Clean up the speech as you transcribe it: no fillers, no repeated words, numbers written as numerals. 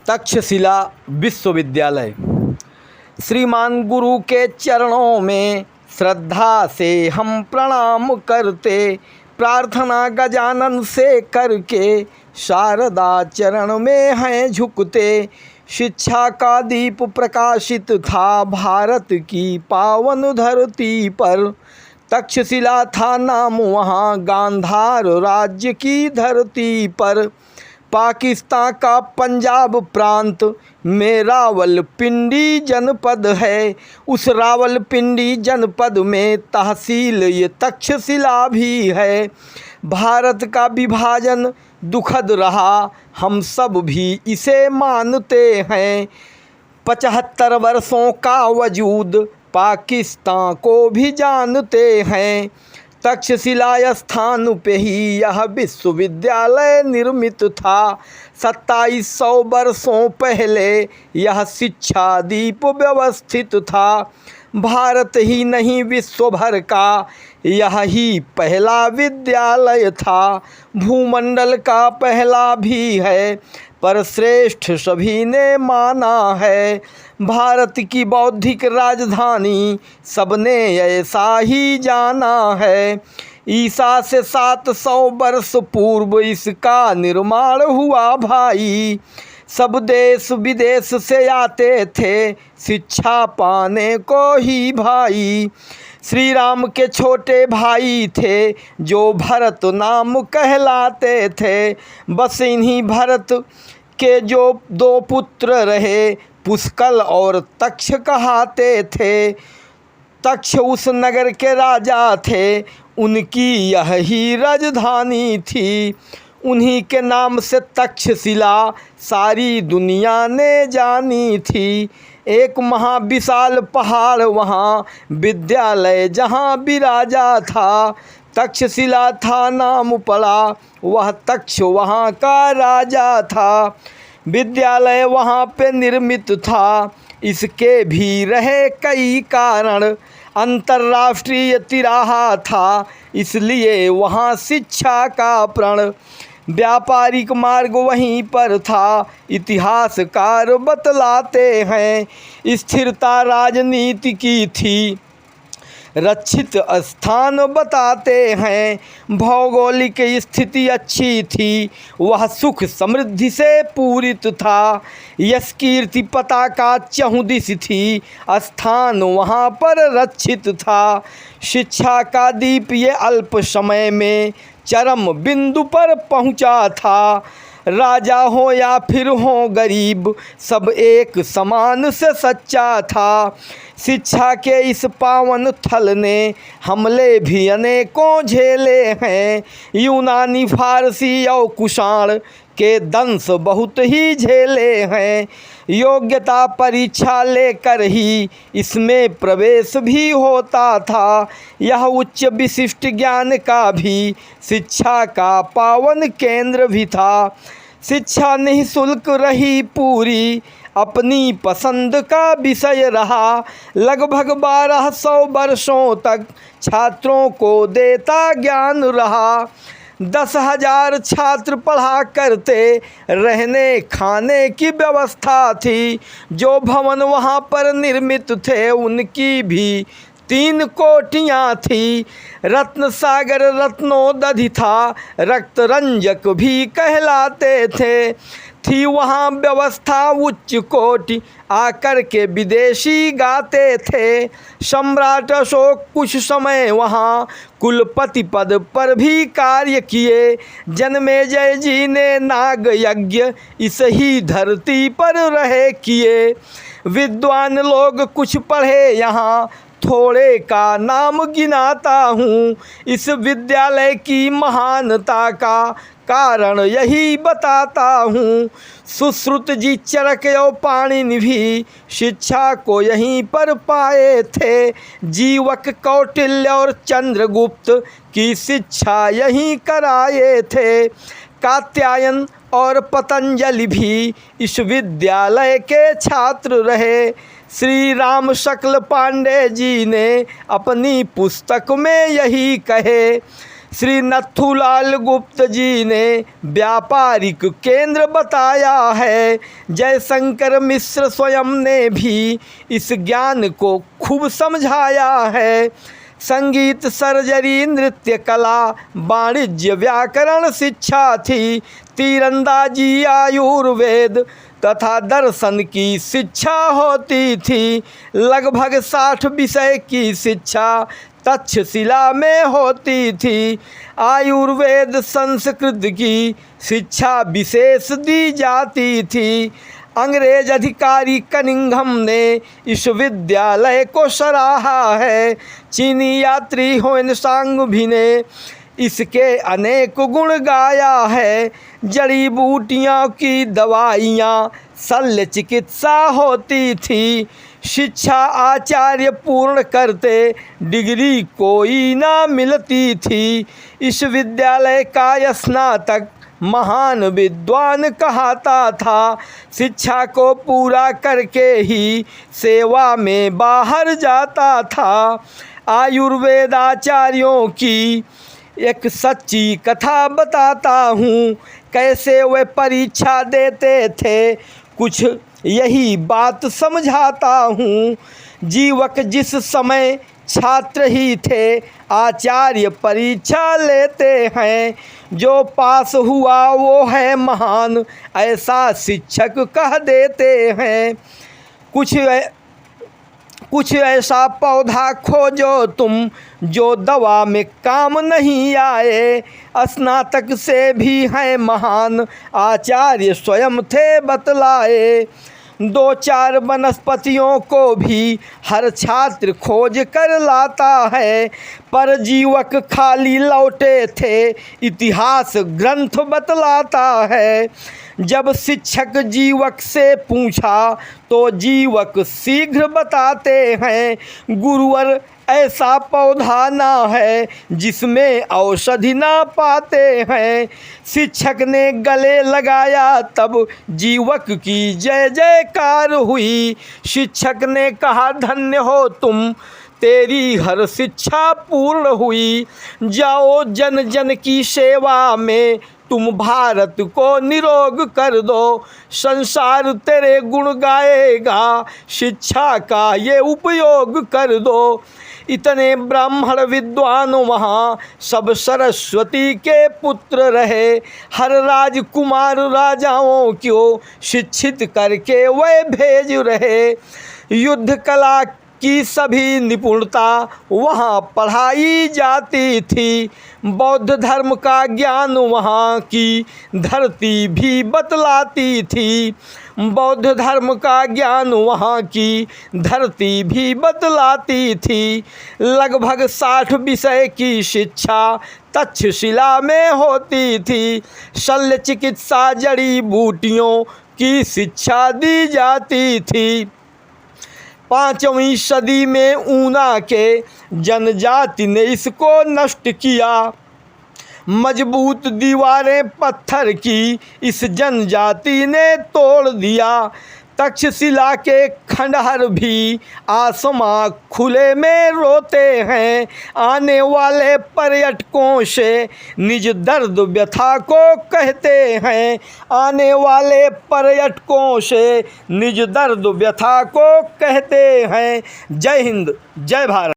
तक्षशिला विश्वविद्यालय। श्रीमान गुरु के चरणों में श्रद्धा से हम प्रणाम करते, प्रार्थना गजानन से करके शारदा चरण में हैं झुकते। शिक्षा का दीप प्रकाशित था भारत की पावन धरती पर, तक्षशिला था नाम वहाँ गांधार राज्य की धरती पर। पाकिस्तान का पंजाब प्रांत में रावलपिंडी जनपद है, उस रावलपिंडी जनपद में तहसील ये तक्षशिला भी है। भारत का विभाजन दुखद रहा, हम सब भी इसे मानते हैं। 75 वर्षों का वजूद पाकिस्तान को भी जानते हैं। तक्षशिला स्थान पे ही यह विश्वविद्यालय निर्मित था। 2700 वर्षों पहले यह शिक्षा दीप व्यवस्थित था। भारत ही नहीं विश्व भर का यह ही पहला विद्यालय था। भूमंडल का पहला भी है, पर श्रेष्ठ सभी ने माना है। भारत की बौद्धिक राजधानी सबने ऐसा ही जाना है। ईसा से 700 वर्ष पूर्व इसका निर्माण हुआ भाई। सब देश विदेश से आते थे शिक्षा पाने को ही भाई। श्री राम के छोटे भाई थे जो भरत नाम कहलाते थे। बस इन्हीं भरत के जो 2 पुत्र रहे, पुष्कल और तक्ष कहाते थे। तक्ष उस नगर के राजा थे, उनकी यह ही राजधानी थी। उन्हीं के नाम से तक्षशिला सारी दुनिया ने जानी थी। एक महाविशाल पहाड़ वहाँ विद्यालय जहाँ विराजा था, तक्षशिला था नाम पड़ा, वह तक्ष वहाँ का राजा था। विद्यालय वहाँ पे निर्मित था, इसके भी रहे कई कारण। अंतर्राष्ट्रीय तिराहा था, इसलिए वहाँ शिक्षा का प्रण। व्यापारिक मार्ग वहीं पर था, इतिहासकार बतलाते हैं। स्थिरता राजनीति की थी, रक्षित स्थान बताते हैं। भौगोलिक स्थिति अच्छी थी, वह सुख समृद्धि से पूरित था। यश कीर्ति पताका चहुदिश थी, स्थान वहाँ पर रक्षित था। शिक्षा का दीप ये अल्प समय में चरम बिंदु पर पहुँचा था। राजा हो या फिर हो गरीब, सब एक समान से सच्चा था। शिक्षा के इस पावन थल ने हमले भी अनेकों झेले हैं। यूनानी फारसी और कुषाण के दंश बहुत ही झेले हैं। योग्यता परीक्षा लेकर ही इसमें प्रवेश भी होता था। यह उच्च विशिष्ट ज्ञान का भी शिक्षा का पावन केंद्र भी था। शिक्षा निःशुल्क रही पूरी, अपनी पसंद का विषय रहा। लगभग 1200 वर्षों तक छात्रों को देता ज्ञान रहा। 10,000 छात्र पढ़ा करते, रहने खाने की व्यवस्था थी। जो भवन वहाँ पर निर्मित थे उनकी भी 3 कोठियाँ थी। रत्न सागर रत्नोदधि था, रक्त रंजक भी कहलाते थे। थी वहाँ व्यवस्था उच्च कोटि, आकर के विदेशी गाते थे। सम्राट अशोक कुछ समय वहाँ कुलपति पद पर भी कार्य किए। जन्मेजय जी ने नाग यज्ञ इस ही धरती पर रहे किए। विद्वान लोग कुछ पढ़े यहाँ, थोड़े का नाम गिनाता हूँ। इस विद्यालय की महानता का कारण यही बताता हूँ। सुश्रुत जी, चरक और पाणिनि भी शिक्षा को यहीं पर पाए थे। जीवक, कौटिल्य और चंद्रगुप्त की शिक्षा यहीं कराए थे। कात्यायन और पतंजलि भी इस विद्यालय के छात्र रहे। श्री राम शकल पांडे जी ने अपनी पुस्तक में यही कहे। श्री नथुलाल गुप्त जी ने व्यापारिक केंद्र बताया है। जयशंकर मिश्र स्वयं ने भी इस ज्ञान को खूब समझाया है। संगीत, सर्जरी, नृत्य कला, वाणिज्य, व्याकरण शिक्षा थी। तीरंदाजी, आयुर्वेद तथा दर्शन की शिक्षा होती थी। लगभग 60 विषय की शिक्षा तक्षशिला में होती थी। आयुर्वेद, संस्कृत की शिक्षा विशेष दी जाती थी। अंग्रेज अधिकारी कनिंघम ने इस विद्यालय को सराहा है। चीनी यात्री ह्वेनसांग भी ने इसके अनेक गुण गाया है। जड़ी बूटियों की दवाइयाँ, शल्य चिकित्सा होती थी। शिक्षा आचार्य पूर्ण करते डिग्री कोई ना मिलती थी। इस विद्यालय का स्नातक महान विद्वान कहता था। शिक्षा को पूरा करके ही सेवा में बाहर जाता था। आयुर्वेदाचार्यों की एक सच्ची कथा बताता हूँ, कैसे वे परीक्षा देते थे, कुछ यही बात समझाता हूँ। जीवक जिस समय छात्र ही थे, आचार्य परीक्षा लेते हैं। जो पास हुआ वो है महान, ऐसा शिक्षक कह देते हैं। कुछ ऐसा पौधा खोजो तुम, जो दवा में काम नहीं आए। स्नातक से भी हैं महान, आचार्य स्वयं थे बतलाए। 2-4 वनस्पतियों को भी हर छात्र खोज कर लाता है, पर जीवक खाली लौटे थे, इतिहास ग्रंथ बतलाता है। जब शिक्षक जीवक से पूछा तो जीवक शीघ्र बताते हैं, गुरुवर ऐसा पौधा ना है जिसमें औषधि ना पाते हैं। शिक्षक ने गले लगाया तब जीवक की जय जयकार हुई। शिक्षक ने कहा, धन्य हो तुम, तेरी हर शिक्षा पूर्ण हुई। जाओ जन जन की सेवा में, तुम भारत को निरोग कर दो। संसार तेरे गुण गाएगा, शिक्षा का ये उपयोग कर दो। इतने ब्राह्मण विद्वान वहाँ सब सरस्वती के पुत्र रहे। हर राजकुमार राजाओं को शिक्षित करके वे भेज रहे। युद्ध कला की सभी निपुणता वहाँ पढ़ाई जाती थी। बौद्ध धर्म का ज्ञान वहाँ की धरती भी बतलाती थी। बौद्ध धर्म का ज्ञान वहाँ की धरती भी बतलाती थी। लगभग 60 विषय की शिक्षा तक्षशिला में होती थी। शल्य चिकित्सा, जड़ी बूटियों की शिक्षा दी जाती थी। 5वीं सदी में ऊना के जनजाति ने इसको नष्ट किया। मजबूत दीवारें पत्थर की इस जनजाति ने तोड़ दिया। तक्षशिला के खंडहर भी आसमां खुले में रोते हैं। आने वाले पर्यटकों से निज दर्द व्यथा को कहते हैं। आने वाले पर्यटकों से निज दर्द व्यथा को कहते हैं। जय हिंद, जय भारत।